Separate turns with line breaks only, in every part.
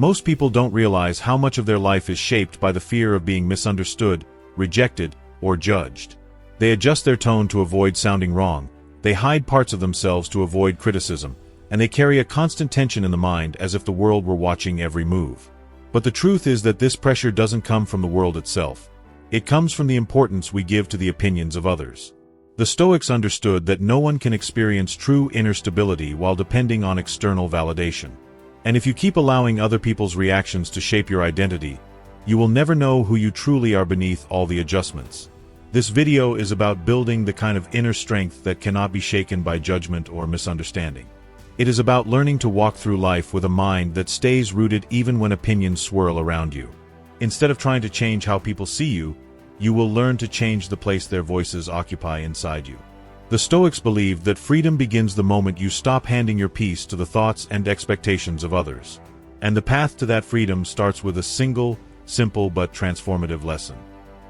Most people don't realize how much of their life is shaped by the fear of being misunderstood, rejected, or judged. They adjust their tone to avoid sounding wrong, they hide parts of themselves to avoid criticism, and they carry a constant tension in the mind as if the world were watching every move. But the truth is that this pressure doesn't come from the world itself. It comes from the importance we give to the opinions of others. The Stoics understood that no one can experience true inner stability while depending on external validation. And if you keep allowing other people's reactions to shape your identity, you will never know who you truly are beneath all the adjustments. This video is about building the kind of inner strength that cannot be shaken by judgment or misunderstanding. It is about learning to walk through life with a mind that stays rooted even when opinions swirl around you. Instead of trying to change how people see you, you will learn to change the place their voices occupy inside you. The Stoics believed that freedom begins the moment you stop handing your peace to the thoughts and expectations of others. And the path to that freedom starts with a single, simple but transformative lesson.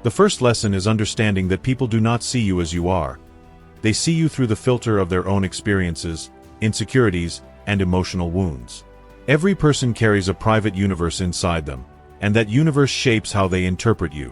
The first lesson is understanding that people do not see you as you are. They see you through the filter of their own experiences, insecurities, and emotional wounds. Every person carries a private universe inside them, and that universe shapes how they interpret you.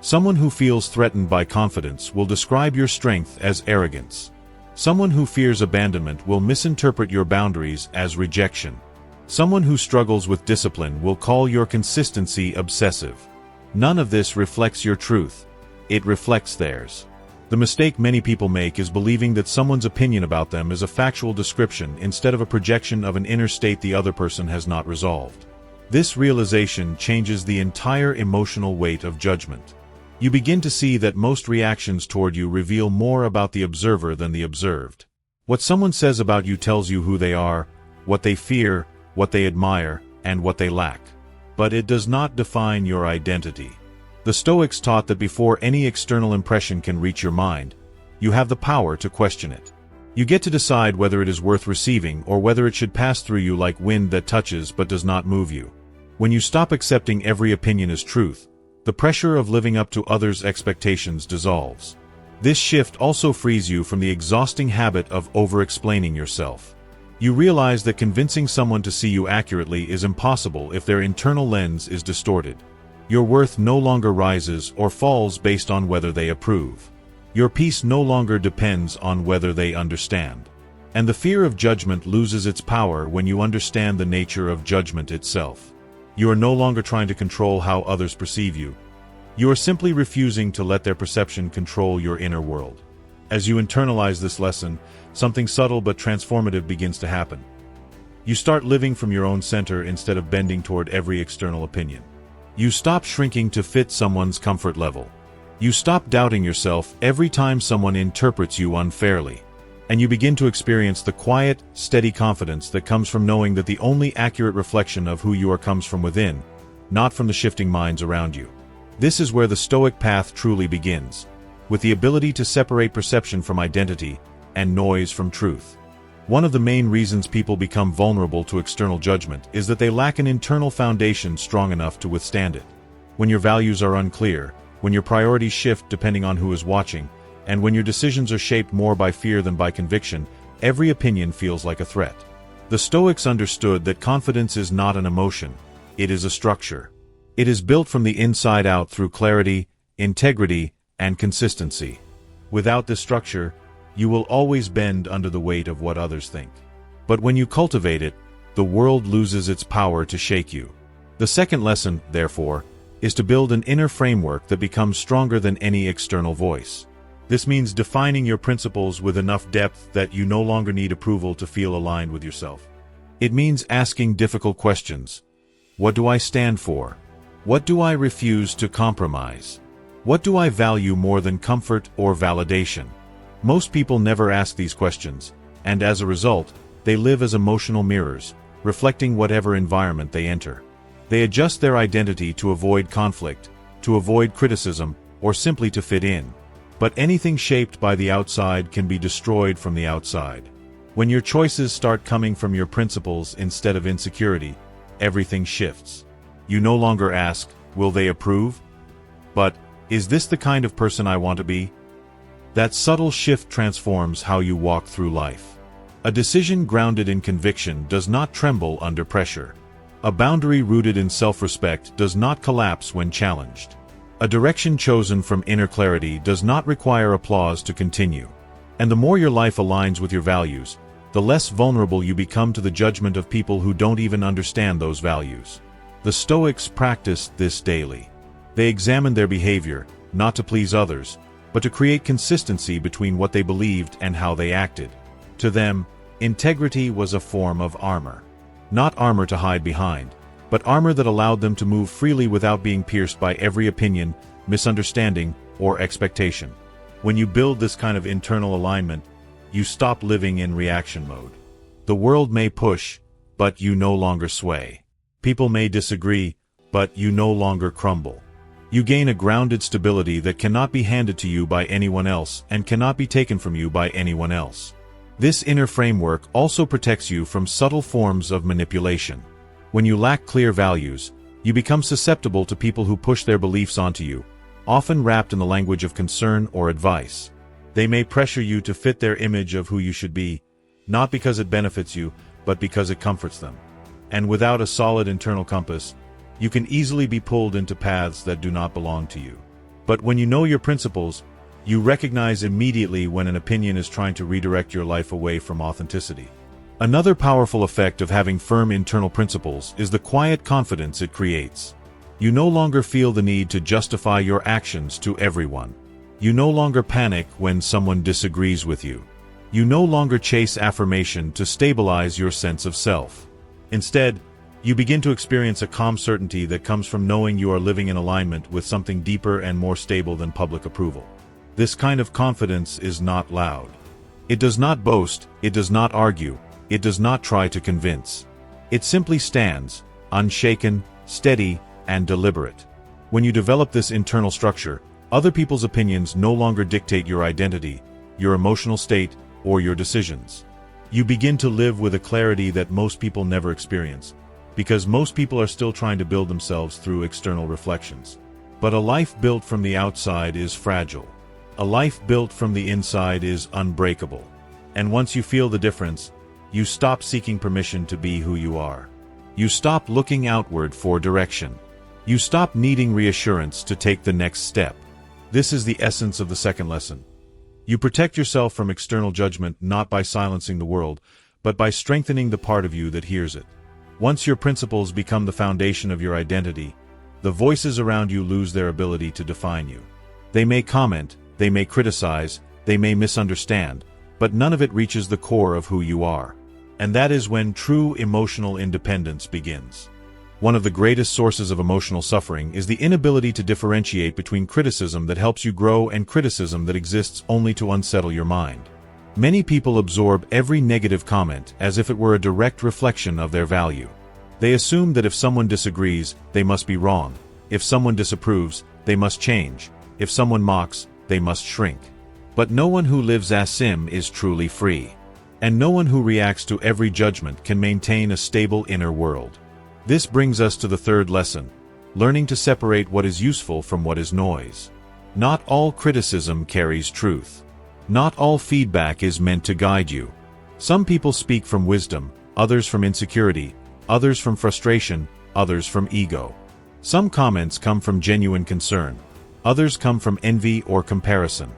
Someone who feels threatened by confidence will describe your strength as arrogance. Someone who fears abandonment will misinterpret your boundaries as rejection. Someone who struggles with discipline will call your consistency obsessive. None of this reflects your truth. It reflects theirs. The mistake many people make is believing that someone's opinion about them is a factual description instead of a projection of an inner state the other person has not resolved. This realization changes the entire emotional weight of judgment. You begin to see that most reactions toward you reveal more about the observer than the observed. What someone says about you tells you who they are, what they fear, what they admire, and what they lack. But it does not define your identity. The Stoics taught that before any external impression can reach your mind, you have the power to question it. You get to decide whether it is worth receiving or whether it should pass through you like wind that touches but does not move you. When you stop accepting every opinion as truth, the pressure of living up to others' expectations dissolves. This shift also frees you from the exhausting habit of over-explaining yourself. You realize that convincing someone to see you accurately is impossible if their internal lens is distorted. Your worth no longer rises or falls based on whether they approve. Your peace no longer depends on whether they understand. And the fear of judgment loses its power when you understand the nature of judgment itself. You are no longer trying to control how others perceive you. You are simply refusing to let their perception control your inner world. As you internalize this lesson, something subtle but transformative begins to happen. You start living from your own center instead of bending toward every external opinion. You stop shrinking to fit someone's comfort level. You stop doubting yourself every time someone interprets you unfairly. And you begin to experience the quiet, steady confidence that comes from knowing that the only accurate reflection of who you are comes from within, not from the shifting minds around you. This is where the Stoic path truly begins, with the ability to separate perception from identity and noise from truth. One of the main reasons people become vulnerable to external judgment is that they lack an internal foundation strong enough to withstand it. When your values are unclear, when your priorities shift depending on who is watching, and when your decisions are shaped more by fear than by conviction, every opinion feels like a threat. The Stoics understood that confidence is not an emotion, it is a structure. It is built from the inside out through clarity, integrity, and consistency. Without this structure, you will always bend under the weight of what others think. But when you cultivate it, the world loses its power to shake you. The second lesson, therefore, is to build an inner framework that becomes stronger than any external voice. This means defining your principles with enough depth that you no longer need approval to feel aligned with yourself. It means asking difficult questions. What do I stand for? What do I refuse to compromise? What do I value more than comfort or validation? Most people never ask these questions, and as a result, they live as emotional mirrors, reflecting whatever environment they enter. They adjust their identity to avoid conflict, to avoid criticism, or simply to fit in. But anything shaped by the outside can be destroyed from the outside. When your choices start coming from your principles instead of insecurity, everything shifts. You no longer ask, will they approve? But, is this the kind of person I want to be? That subtle shift transforms how you walk through life. A decision grounded in conviction does not tremble under pressure. A boundary rooted in self-respect does not collapse when challenged. A direction chosen from inner clarity does not require applause to continue. And the more your life aligns with your values, the less vulnerable you become to the judgment of people who don't even understand those values. The Stoics practiced this daily. They examined their behavior, not to please others, but to create consistency between what they believed and how they acted. To them, integrity was a form of armor. Not armor to hide behind, but armor that allowed them to move freely without being pierced by every opinion, misunderstanding, or expectation. When you build this kind of internal alignment, you stop living in reaction mode. The world may push, but you no longer sway. People may disagree, but you no longer crumble. You gain a grounded stability that cannot be handed to you by anyone else and cannot be taken from you by anyone else. This inner framework also protects you from subtle forms of manipulation. When you lack clear values, you become susceptible to people who push their beliefs onto you, often wrapped in the language of concern or advice. They may pressure you to fit their image of who you should be, not because it benefits you, but because it comforts them. And without a solid internal compass, you can easily be pulled into paths that do not belong to you. But when you know your principles, you recognize immediately when an opinion is trying to redirect your life away from authenticity. Another powerful effect of having firm internal principles is the quiet confidence it creates. You no longer feel the need to justify your actions to everyone. You no longer panic when someone disagrees with you. You no longer chase affirmation to stabilize your sense of self. Instead, you begin to experience a calm certainty that comes from knowing you are living in alignment with something deeper and more stable than public approval. This kind of confidence is not loud. It does not boast, it does not argue, it does not try to convince. It simply stands, unshaken, steady, and deliberate. When you develop this internal structure, other people's opinions no longer dictate your identity, your emotional state, or your decisions. You begin to live with a clarity that most people never experience, because most people are still trying to build themselves through external reflections. But a life built from the outside is fragile. A life built from the inside is unbreakable. And once you feel the difference, you stop seeking permission to be who you are. You stop looking outward for direction. You stop needing reassurance to take the next step. This is the essence of the second lesson. You protect yourself from external judgment not by silencing the world, but by strengthening the part of you that hears it. Once your principles become the foundation of your identity, the voices around you lose their ability to define you. They may comment, they may criticize, they may misunderstand, but none of it reaches the core of who you are. And that is when true emotional independence begins. One of the greatest sources of emotional suffering is the inability to differentiate between criticism that helps you grow and criticism that exists only to unsettle your mind. Many people absorb every negative comment as if it were a direct reflection of their value. They assume that if someone disagrees, they must be wrong. If someone disapproves, they must change. If someone mocks, they must shrink. But no one who lives as sim is truly free. And no one who reacts to every judgment can maintain a stable inner world. This brings us to the third lesson, learning to separate what is useful from what is noise. Not all criticism carries truth. Not all feedback is meant to guide you. Some people speak from wisdom, others from insecurity, others from frustration, others from ego. Some comments come from genuine concern, others come from envy or comparison.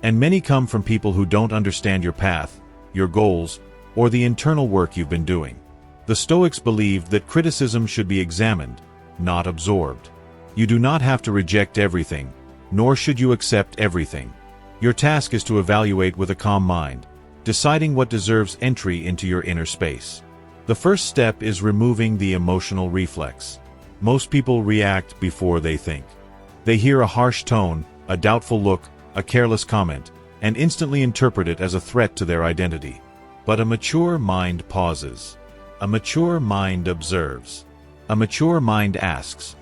And many come from people who don't understand your path, your goals, or the internal work you've been doing. The Stoics believed that criticism should be examined, not absorbed. You do not have to reject everything, nor should you accept everything. Your task is to evaluate with a calm mind, deciding what deserves entry into your inner space. The first step is removing the emotional reflex. Most people react before they think. They hear a harsh tone, a doubtful look, a careless comment, and instantly interpret it as a threat to their identity. But a mature mind pauses. A mature mind observes. A mature mind asks,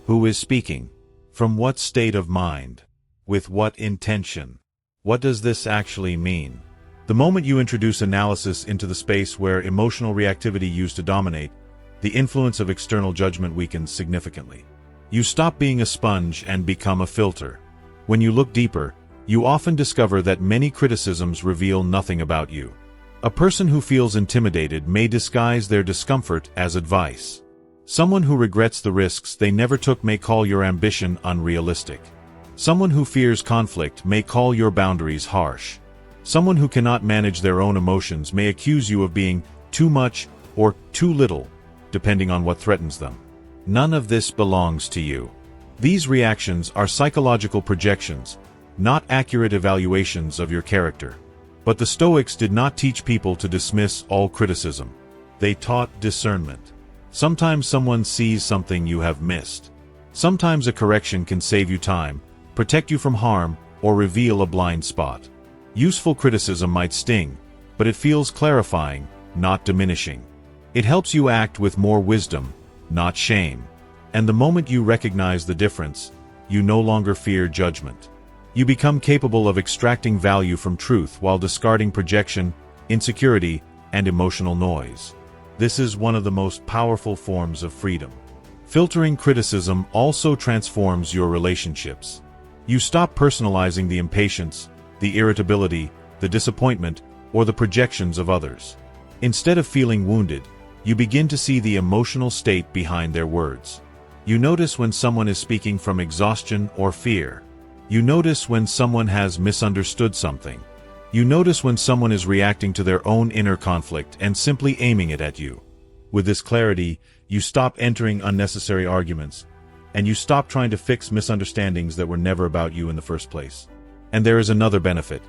who is speaking? From what state of mind? With what intention? What does this actually mean? The moment you introduce analysis into the space where emotional reactivity used to dominate, the influence of external judgment weakens significantly. You stop being a sponge and become a filter. When you look deeper, you often discover that many criticisms reveal nothing about you. A person who feels intimidated may disguise their discomfort as advice. Someone who regrets the risks they never took may call your ambition unrealistic. Someone who fears conflict may call your boundaries harsh. Someone who cannot manage their own emotions may accuse you of being too much or too little, depending on what threatens them. None of this belongs to you. These reactions are psychological projections, not accurate evaluations of your character. But the Stoics did not teach people to dismiss all criticism. They taught discernment. Sometimes someone sees something you have missed. Sometimes a correction can save you time, protect you from harm, or reveal a blind spot. Useful criticism might sting, but it feels clarifying, not diminishing. It helps you act with more wisdom, not shame. And the moment you recognize the difference, you no longer fear judgment. You become capable of extracting value from truth while discarding projection, insecurity, and emotional noise. This is one of the most powerful forms of freedom. Filtering criticism also transforms your relationships. You stop personalizing the impatience, the irritability, the disappointment, or the projections of others. Instead of feeling wounded, you begin to see the emotional state behind their words. You notice when someone is speaking from exhaustion or fear. You notice when someone has misunderstood something. You notice when someone is reacting to their own inner conflict and simply aiming it at you. With this clarity, you stop entering unnecessary arguments, and you stop trying to fix misunderstandings that were never about you in the first place. And there is another benefit.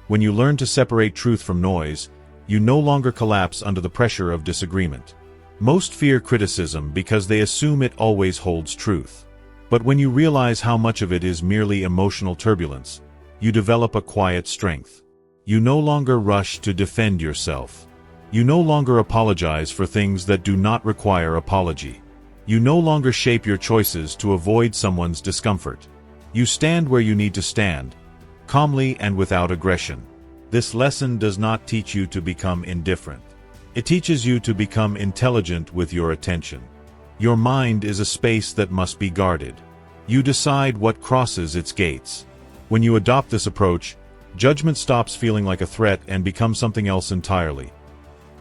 When you learn to separate truth from noise, you no longer collapse under the pressure of disagreement. Most fear criticism because they assume it always holds truth. But when you realize how much of it is merely emotional turbulence, you develop a quiet strength. You no longer rush to defend yourself. You no longer apologize for things that do not require apology. You no longer shape your choices to avoid someone's discomfort. You stand where you need to stand, calmly and without aggression. This lesson does not teach you to become indifferent. It teaches you to become intelligent with your attention. Your mind is a space that must be guarded. You decide what crosses its gates. When you adopt this approach, judgment stops feeling like a threat and becomes something else entirely.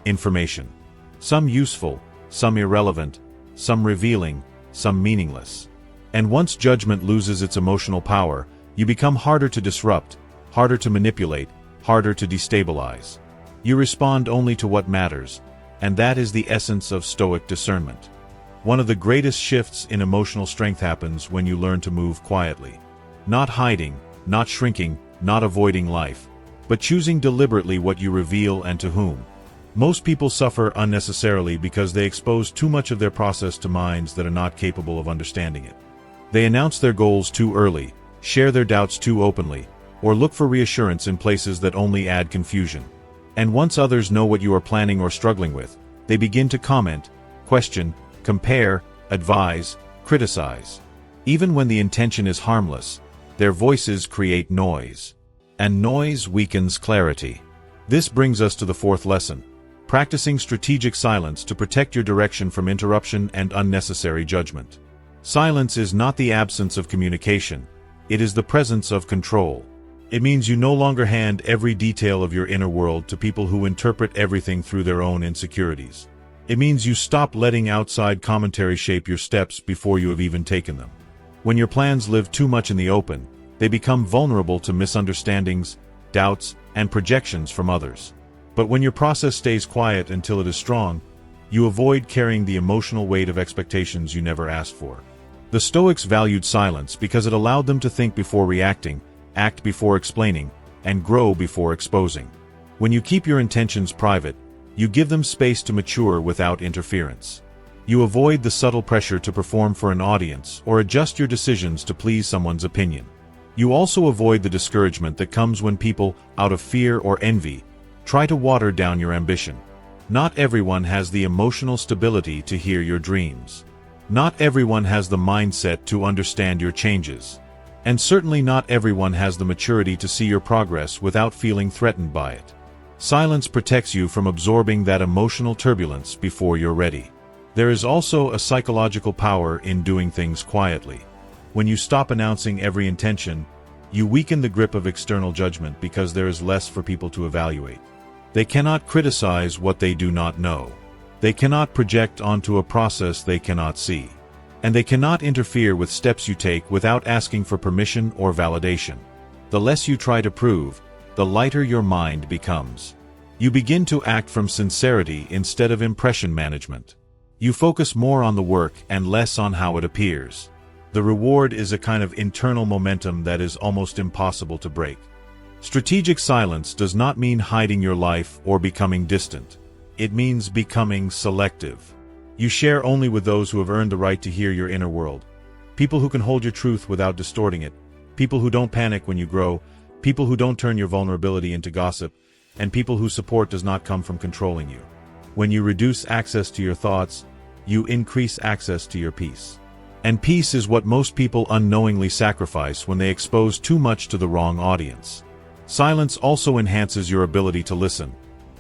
Information. Some useful, some irrelevant, some revealing, some meaningless. And once judgment loses its emotional power, you become harder to disrupt, harder to manipulate, harder to destabilize. You respond only to what matters, and that is the essence of Stoic discernment. One of the greatest shifts in emotional strength happens when you learn to move quietly. Not hiding, not shrinking, not avoiding life, but choosing deliberately what you reveal and to whom. Most people suffer unnecessarily because they expose too much of their process to minds that are not capable of understanding it. They announce their goals too early, share their doubts too openly, or look for reassurance in places that only add confusion. And once others know what you are planning or struggling with, they begin to comment, question, compare, advise, criticize. Even when the intention is harmless, their voices create noise. And noise weakens clarity. This brings us to the fourth lesson: practicing strategic silence to protect your direction from interruption and unnecessary judgment. Silence is not the absence of communication, it is the presence of control. It means you no longer hand every detail of your inner world to people who interpret everything through their own insecurities. It means you stop letting outside commentary shape your steps before you have even taken them. When your plans live too much in the open, they become vulnerable to misunderstandings, doubts, and projections from others. But when your process stays quiet until it is strong, you avoid carrying the emotional weight of expectations you never asked for. The Stoics valued silence because it allowed them to think before reacting, act before explaining, and grow before exposing. When you keep your intentions private, you give them space to mature without interference. You avoid the subtle pressure to perform for an audience or adjust your decisions to please someone's opinion. You also avoid the discouragement that comes when people, out of fear or envy, try to water down your ambition. Not everyone has the emotional stability to hear your dreams. Not everyone has the mindset to understand your changes. And certainly not everyone has the maturity to see your progress without feeling threatened by it. Silence protects you from absorbing that emotional turbulence before you're ready. There is also a psychological power in doing things quietly. When you stop announcing every intention, you weaken the grip of external judgment because there is less for people to evaluate. They cannot criticize what they do not know. They cannot project onto a process they cannot see. And they cannot interfere with steps you take without asking for permission or validation. The less you try to prove, the lighter your mind becomes. You begin to act from sincerity instead of impression management. You focus more on the work and less on how it appears. The reward is a kind of internal momentum that is almost impossible to break. Strategic silence does not mean hiding your life or becoming distant. It means becoming selective. You share only with those who have earned the right to hear your inner world. People who can hold your truth without distorting it. People who don't panic when you grow. People who don't turn your vulnerability into gossip. And people whose support does not come from controlling you. When you reduce access to your thoughts, you increase access to your peace. And peace is what most people unknowingly sacrifice when they expose too much to the wrong audience. Silence also enhances your ability to listen,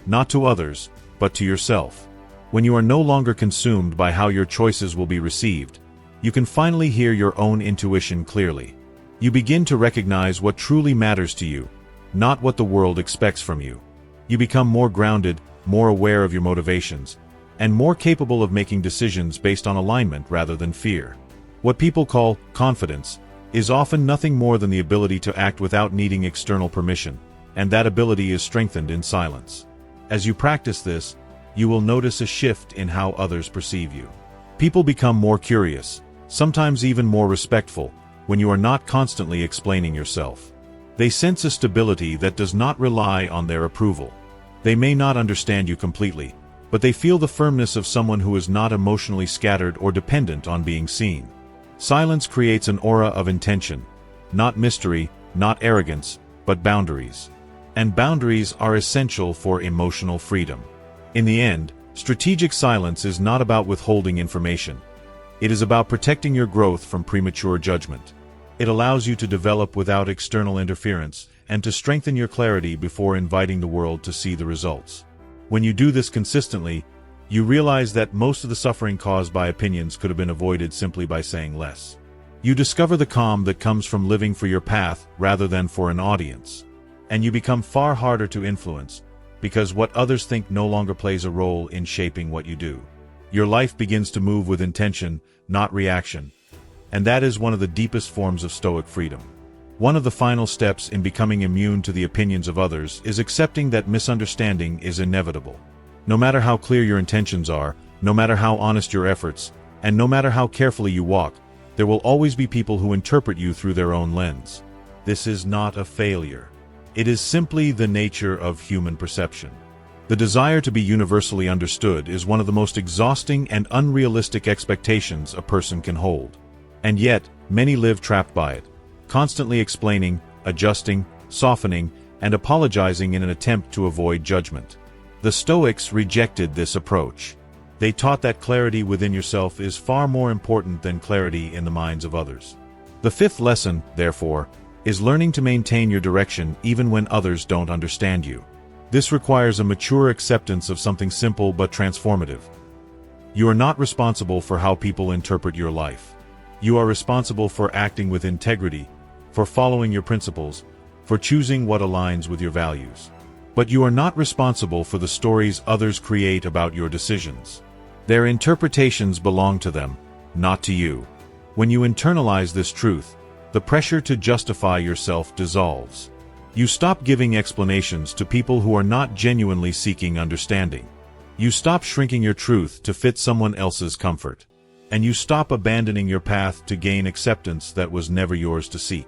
not to others, but to yourself. When you are no longer consumed by how your choices will be received, you can finally hear your own intuition clearly. You begin to recognize what truly matters to you, not what the world expects from you. You become more grounded, more aware of your motivations, and more capable of making decisions based on alignment rather than fear. What people call confidence is often nothing more than the ability to act without needing external permission, and that ability is strengthened in silence. As you practice this, you will notice a shift in how others perceive you. People become more curious, sometimes even more respectful, when you are not constantly explaining yourself. They sense a stability that does not rely on their approval. They may not understand you completely, but they feel the firmness of someone who is not emotionally scattered or dependent on being seen. Silence creates an aura of intention, not mystery, not arrogance, but boundaries. And boundaries are essential for emotional freedom. In the end, strategic silence is not about withholding information. It is about protecting your growth from premature judgment. It allows you to develop without external interference and to strengthen your clarity before inviting the world to see the results. When you do this consistently, you realize that most of the suffering caused by opinions could have been avoided simply by saying less. You discover the calm that comes from living for your path rather than for an audience. And you become far harder to influence, because what others think no longer plays a role in shaping what you do. Your life begins to move with intention, not reaction. And that is one of the deepest forms of Stoic freedom. One of the final steps in becoming immune to the opinions of others is accepting that misunderstanding is inevitable. No matter how clear your intentions are, no matter how honest your efforts, and no matter how carefully you walk, there will always be people who interpret you through their own lens. This is not a failure. It is simply the nature of human perception. The desire to be universally understood is one of the most exhausting and unrealistic expectations a person can hold. And yet, many live trapped by it, constantly explaining, adjusting, softening, and apologizing in an attempt to avoid judgment. The Stoics rejected this approach. They taught that clarity within yourself is far more important than clarity in the minds of others. The fifth lesson, therefore, is learning to maintain your direction even when others don't understand you. This requires a mature acceptance of something simple but transformative. You are not responsible for how people interpret your life. You are responsible for acting with integrity, for following your principles, for choosing what aligns with your values. But you are not responsible for the stories others create about your decisions. Their interpretations belong to them, not to you. When you internalize this truth, the pressure to justify yourself dissolves. You stop giving explanations to people who are not genuinely seeking understanding. You stop shrinking your truth to fit someone else's comfort. And you stop abandoning your path to gain acceptance that was never yours to seek.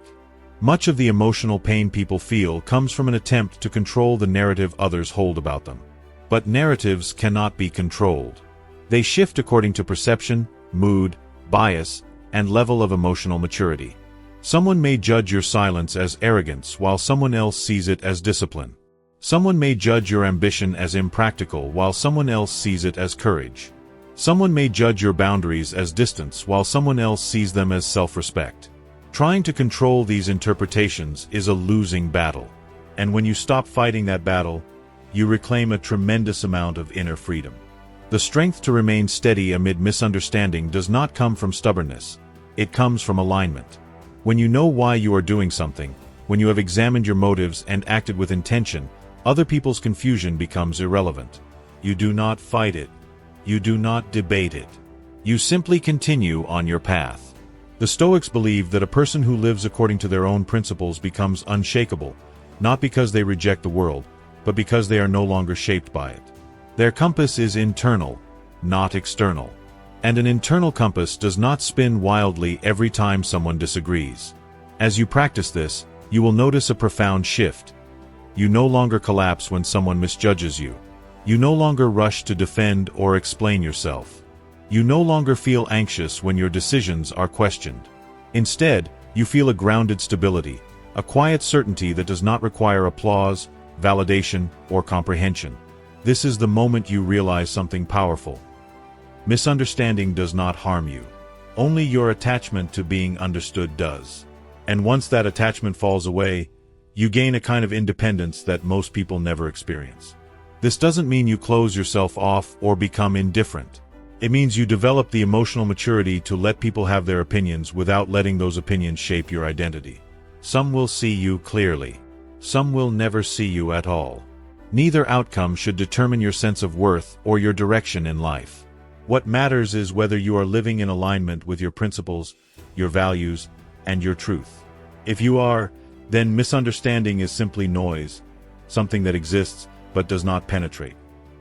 Much of the emotional pain people feel comes from an attempt to control the narrative others hold about them. But narratives cannot be controlled. They shift according to perception, mood, bias, and level of emotional maturity. Someone may judge your silence as arrogance while someone else sees it as discipline. Someone may judge your ambition as impractical while someone else sees it as courage. Someone may judge your boundaries as distance while someone else sees them as self-respect. Trying to control these interpretations is a losing battle. And when you stop fighting that battle, you reclaim a tremendous amount of inner freedom. The strength to remain steady amid misunderstanding does not come from stubbornness. It comes from alignment. When you know why you are doing something, when you have examined your motives and acted with intention, other people's confusion becomes irrelevant. You do not fight it. You do not debate it. You simply continue on your path. The Stoics believe that a person who lives according to their own principles becomes unshakable, not because they reject the world, but because they are no longer shaped by it. Their compass is internal, not external. And an internal compass does not spin wildly every time someone disagrees. As you practice this, you will notice a profound shift. You no longer collapse when someone misjudges you. You no longer rush to defend or explain yourself. You no longer feel anxious when your decisions are questioned. Instead, you feel a grounded stability, a quiet certainty that does not require applause, validation, or comprehension. This is the moment you realize something powerful. Misunderstanding does not harm you. Only your attachment to being understood does. And once that attachment falls away, you gain a kind of independence that most people never experience. This doesn't mean you close yourself off or become indifferent. It means you develop the emotional maturity to let people have their opinions without letting those opinions shape your identity. Some will see you clearly. Some will never see you at all. Neither outcome should determine your sense of worth or your direction in life. What matters is whether you are living in alignment with your principles, your values, and your truth. If you are, then misunderstanding is simply noise, something that exists but does not penetrate.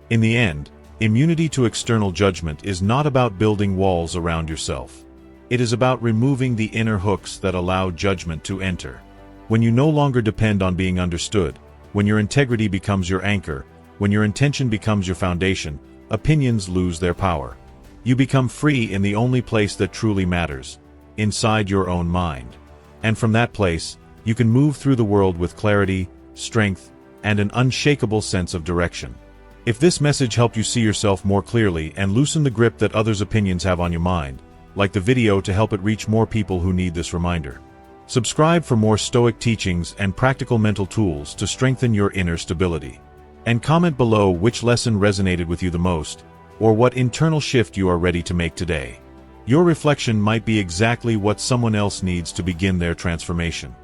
In the end, immunity to external judgment is not about building walls around yourself. It is about removing the inner hooks that allow judgment to enter. When you no longer depend on being understood, when your integrity becomes your anchor, when your intention becomes your foundation, opinions lose their power. You become free in the only place that truly matters, inside your own mind. And from that place, you can move through the world with clarity, strength, and an unshakable sense of direction. If this message helped you see yourself more clearly and loosen the grip that others' opinions have on your mind, like the video to help it reach more people who need this reminder. Subscribe for more Stoic teachings and practical mental tools to strengthen your inner stability. And comment below which lesson resonated with you the most, or what internal shift you are ready to make today. Your reflection might be exactly what someone else needs to begin their transformation.